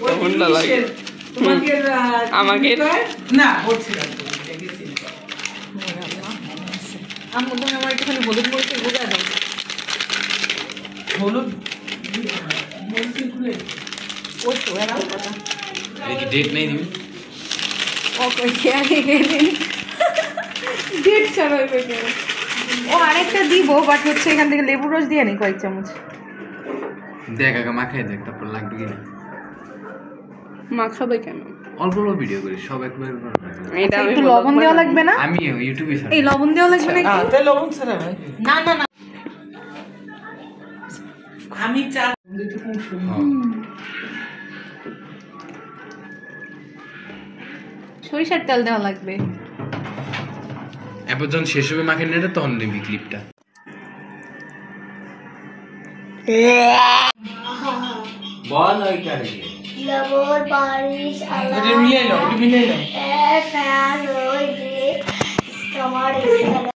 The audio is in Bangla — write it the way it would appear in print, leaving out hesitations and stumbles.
কেমনটা লাগে আমাকে না হচ্ছে না আমার মনে আমার একটুখানি হলুদ মরিচের গুঁড়া দাও হলুদ মরিচের গুঁড়ো ওই তো এরাও কথা কি ডেট নেই দিবি ও কই আগে গেলেন ডেট ছাড়াই কইতে ও আরেকটা দিব বাট হচ্ছে এখান থেকে লেবুর রস দিয়ে নি কয়েক চামচ দেখ আগে মাখাই দেখ তারপর লাগবে কি না মাখাবে কেন অল্প অল্প ভিডিও করি সব একবার এটা আমি একটু লবণ দেওয়া লাগবে না আমি ইউটিউবে ছাড়ি এই লবণ দেওয়া লাগবে না তাতে লবণ ছাড়া হয় না না না আমি চা দিতে খুব সুন্দর সরিষার তেল দেওয়া লাগবে এরপর যখন শেষ হবে মাখে নেড়ে তখন নিবি ক্লিপটা বল ওই কারে Labor Paris মিলাই নাও fans, stomach